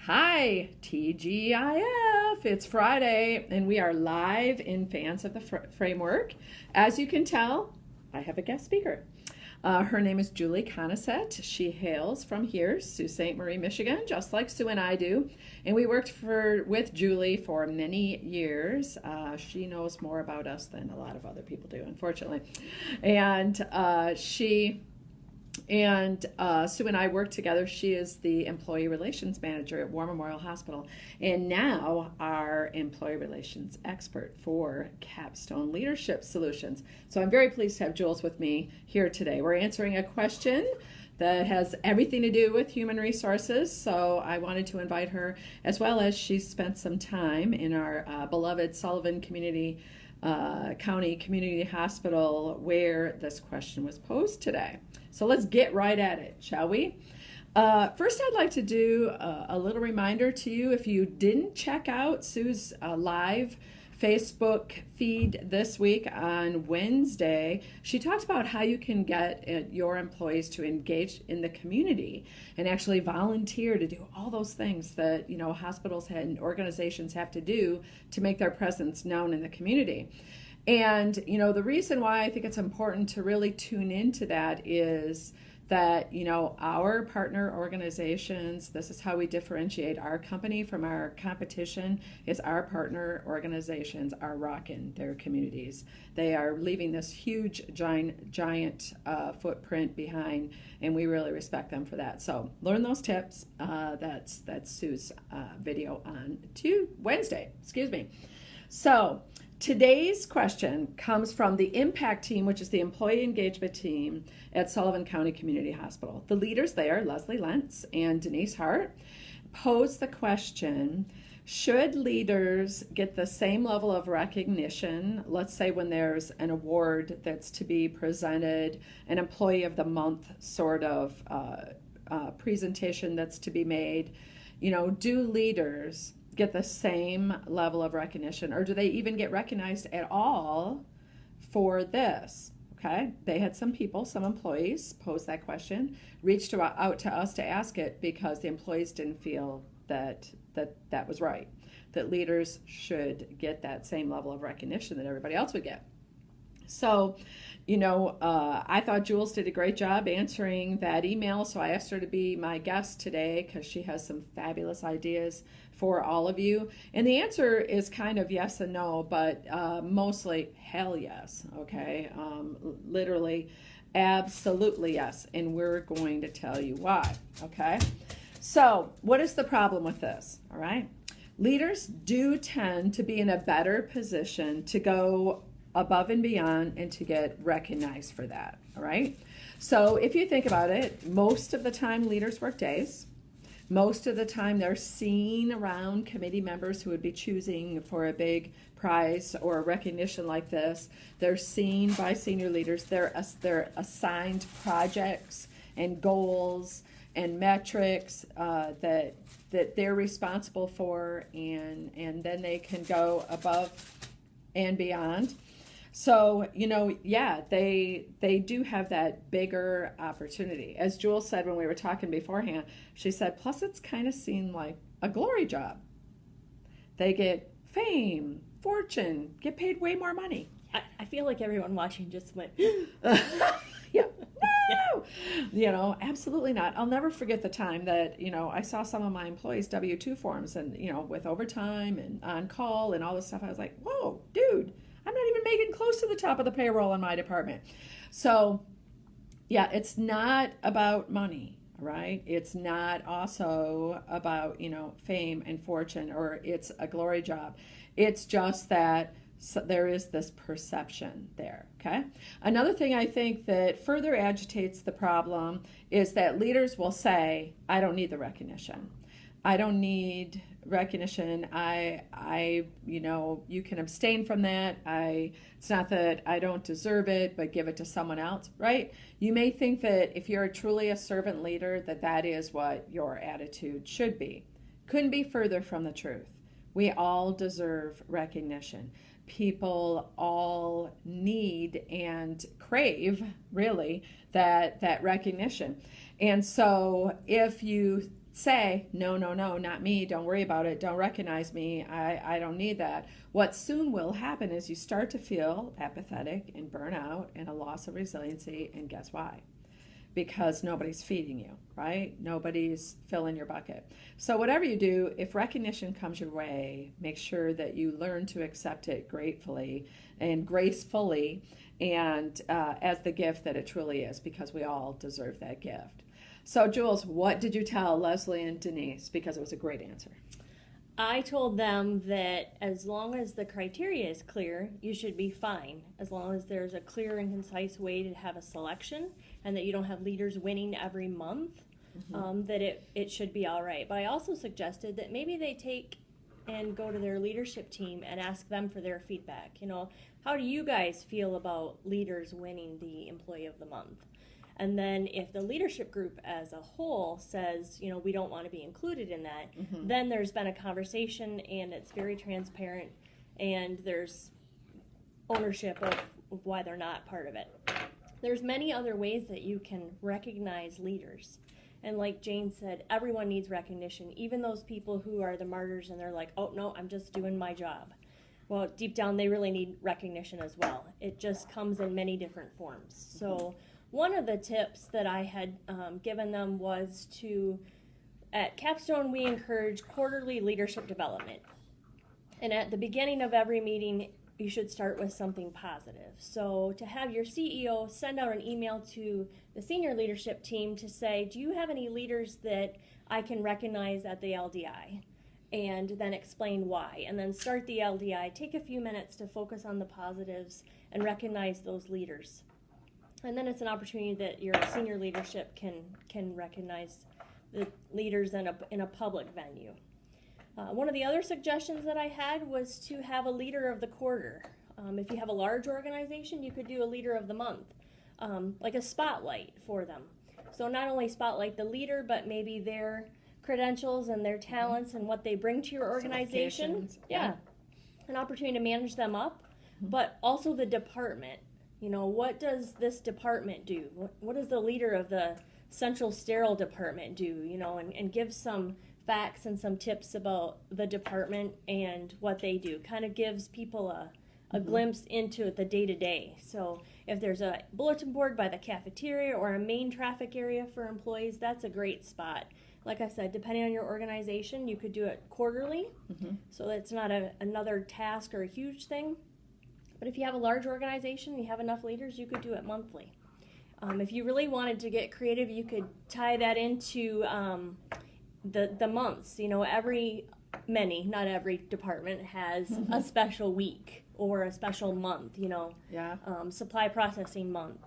Hi, TGIF. It's Friday, and we are live in Fans of the Framework. As you can tell, I have a guest speaker. Her name is Julie Coneset. She hails from here, Sault Ste. Marie, Michigan, just like Sue and I do. And we worked with Julie for many years. She knows more about us than a lot of other people do, unfortunately. And Sue and I work together. She is the Employee Relations Manager at War Memorial Hospital, and now our Employee Relations Expert for Capstone Leadership Solutions. So I'm very pleased to have Jules with me here today. We're answering a question that has everything to do with human resources, so I wanted to invite her, as well as she's spent some time in our beloved Sullivan County Community Hospital, where this question was posed today. So let's get right at it, shall we? First, I'd like to do a little reminder to you. If you didn't check out Sue's live Facebook feed this week on Wednesday, she talks about how you can get your employees to engage in the community and actually volunteer to do all those things that hospitals and organizations have to do to make their presence known in the community. And the reason why I think it's important to really tune into that is that our partner organizations, this is how we differentiate our company from our competition, is our partner organizations are rocking their communities. They are leaving this huge giant footprint behind, and we really respect them for that. So learn those tips. That's Sue's video on Wednesday. So today's question comes from the Impact Team, which is the employee engagement team at Sullivan County Community Hospital. The leaders there, Leslie Lentz and Denise Hart, posed the question, should leaders get the same level of recognition, let's say when there's an award that's to be presented, an Employee of the Month sort of presentation that's to be made, do leaders get the same level of recognition, or do they even get recognized at all for this? Okay, they had some employees pose that question, reached out to us to ask it because the employees didn't feel that was right, that leaders should get that same level of recognition that everybody else would get. So, I thought Jules did a great job answering that email, so I asked her to be my guest today because she has some fabulous ideas for all of you. And the answer is kind of yes and no, but mostly hell yes, okay? Literally, absolutely yes, and we're going to tell you why, okay? So, what is the problem with this, all right? Leaders do tend to be in a better position to go above and beyond and to get recognized for that, all right? So if you think about it, most of the time leaders work days. Most of the time they're seen around committee members who would be choosing for a big prize or a recognition like this. They're seen by senior leaders. They're assigned projects and goals and metrics that they're responsible for, and then they can go above and beyond. So, they do have that bigger opportunity. As Jules said when we were talking beforehand, she said, plus it's kind of seen like a glory job. They get fame, fortune, get paid way more money. I feel like everyone watching just went, yeah. No, absolutely not. I'll never forget the time that, I saw some of my employees' W-2 forms and, with overtime and on call and all this stuff. I was like, whoa, dude, I'm not even making close to the top of the payroll in my department. So, yeah, it's not about money, right? It's not also about, fame and fortune, or it's a glory job. It's just that there is this perception there, okay? Another thing I think that further agitates the problem is that leaders will say, I don't need the recognition. I don't need recognition. You can abstain from that. It's not that I don't deserve it, but give it to someone else, right? You may think that if you're truly a servant leader, that is what your attitude should be. Couldn't be further from the truth. We all deserve recognition. People all need and crave, really, that recognition. And so if you say, no, no, no, not me, don't worry about it, don't recognize me, I don't need that, what soon will happen is you start to feel apathetic and burnout and a loss of resiliency, and guess why? Because nobody's feeding you, right? Nobody's filling your bucket. So whatever you do, if recognition comes your way, make sure that you learn to accept it gratefully and gracefully, and as the gift that it truly is, because we all deserve that gift. So Jules, what did you tell Leslie and Denise? Because it was a great answer. I told them that as long as the criteria is clear, you should be fine. As long as there's a clear and concise way to have a selection, and that you don't have leaders winning every month, that it should be all right. But I also suggested that maybe they take and go to their leadership team and ask them for their feedback. How do you guys feel about leaders winning the Employee of the Month? And then if the leadership group as a whole says, we don't want to be included in that, then there's been a conversation, and it's very transparent, and there's ownership of why they're not part of it. There's many other ways that you can recognize leaders. And like Jane said, everyone needs recognition, even those people who are the martyrs and they're like, oh, no, I'm just doing my job. Well, deep down, they really need recognition as well. It just comes in many different forms. So one of the tips that I had given them was at Capstone, we encourage quarterly leadership development. And at the beginning of every meeting, you should start with something positive. So to have your CEO send out an email to the senior leadership team to say, do you have any leaders that I can recognize at the LDI? And then explain why. And then start the LDI. Take a few minutes to focus on the positives and recognize those leaders. And then it's an opportunity that your senior leadership can recognize the leaders in a public venue. One of the other suggestions that I had was to have a leader of the quarter. If you have a large organization, you could do a leader of the month, like a spotlight for them. So not only spotlight the leader, but maybe their credentials and their talents and what they bring to your organization. Yeah. An opportunity to manage them up, but also the department. What does this department do? What does the leader of the central sterile department do? And give some facts and some tips about the department and what they do. Kind of gives people a glimpse into the day-to-day. So if there's a bulletin board by the cafeteria or a main traffic area for employees, that's a great spot. Like I said, depending on your organization, you could do it quarterly, so it's not another task or a huge thing. But if you have a large organization and you have enough leaders, you could do it monthly. If you really wanted to get creative, you could tie that into the months. Not every department has a special week or a special month, supply processing month,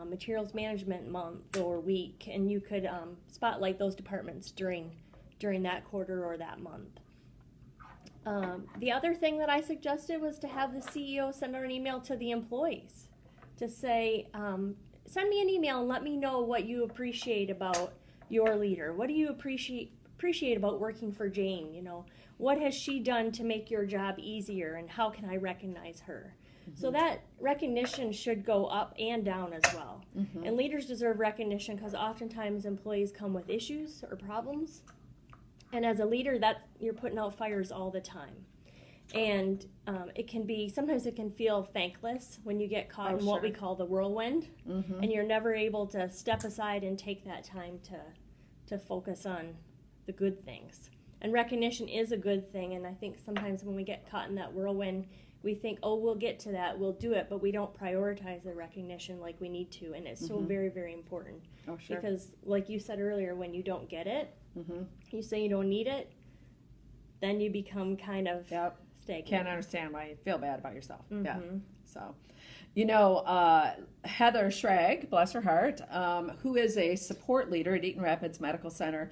materials management month or week, and you could spotlight those departments during that quarter or that month. The other thing that I suggested was to have the CEO send out an email to the employees to say, send me an email and let me know what you appreciate about your leader. What do you appreciate about working for Jane? What has she done to make your job easier, and how can I recognize her? So that recognition should go up and down as well. And leaders deserve recognition because oftentimes employees come with issues or problems. And as a leader, you're putting out fires all the time. And sometimes it can feel thankless when you get caught in what we call the whirlwind. And you're never able to step aside and take that time to focus on the good things. And recognition is a good thing. And I think sometimes when we get caught in that whirlwind, we think, oh, we'll get to that, we'll do it, but we don't prioritize the recognition like we need to, and it's so very, very important. Oh, sure. Because, like you said earlier, when you don't get it, you say you don't need it, then you become kind of stagnant. Can't understand why you feel bad about yourself. Yeah. So, Heather Schrag, bless her heart, who is a support leader at Eaton Rapids Medical Center,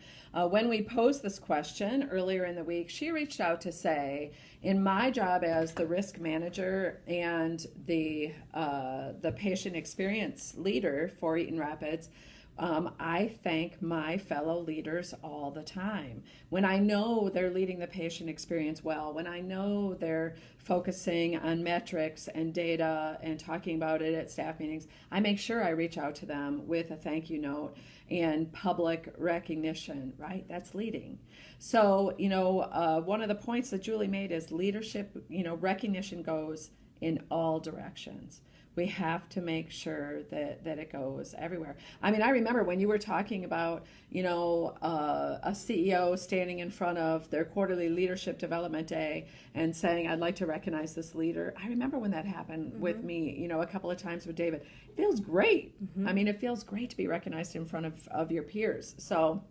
when we posed this question earlier in the week, she reached out to say, in my job as the risk manager and the patient experience leader for Eaton Rapids, I thank my fellow leaders all the time. When I know they're leading the patient experience well, when I know they're focusing on metrics and data and talking about it at staff meetings, I make sure I reach out to them with a thank you note and public recognition, right? That's leading. So, one of the points that Julie made is leadership, recognition goes in all directions. We have to make sure that it goes everywhere. I mean, I remember when you were talking about, a CEO standing in front of their quarterly leadership development day and saying, I'd like to recognize this leader. I remember when that happened with me, a couple of times with David. It feels great. I mean, it feels great to be recognized in front of your peers. So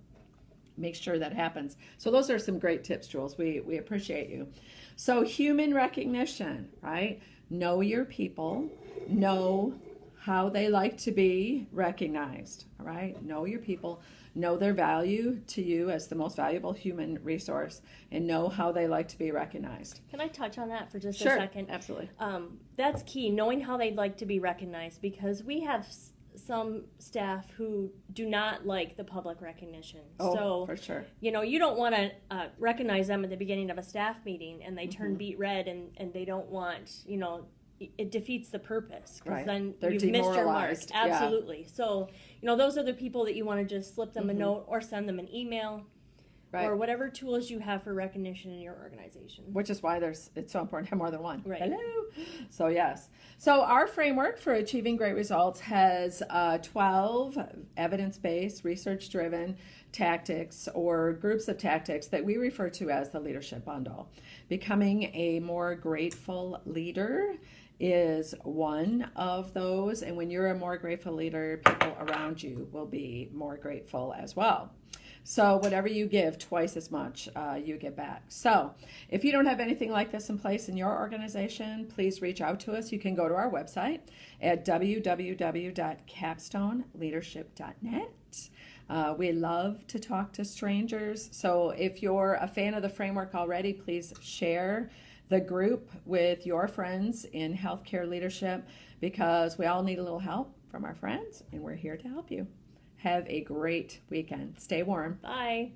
make sure that happens. So those are some great tips, Jules. We appreciate you. So human recognition, right? Know your people. Know how they like to be recognized, all right? Know your people, know their value to you as the most valuable human resource, and know how they like to be recognized. Can I touch on that for just a Sure, second? absolutely. That's key, knowing how they'd like to be recognized, because we have some staff who do not like the public recognition. Oh, so, for sure. You don't want to recognize them at the beginning of a staff meeting and they turn beet red and they don't want, it defeats the purpose, because Right. then They're you've missed your mark. demoralized. Absolutely. So, those are the people that you want to just slip them a note or send them an email, Right. or whatever tools you have for recognition in your organization. Which is why it's so important to have more than one. Right. Hello. So yes. So our framework for achieving great results has 12 evidence-based, research-driven tactics or groups of tactics that we refer to as the leadership bundle. Becoming a more grateful leader is one of those, and when you're a more grateful leader, people around you will be more grateful as well. So whatever you give, twice as much you get back. So if you don't have anything like this in place in your organization, please reach out to us. You can go to our website at www.capstoneleadership.net. We love to talk to strangers. So if you're a fan of the framework already, please share the group with your friends in healthcare leadership, because we all need a little help from our friends, and we're here to help you. Have a great weekend. Stay warm. Bye.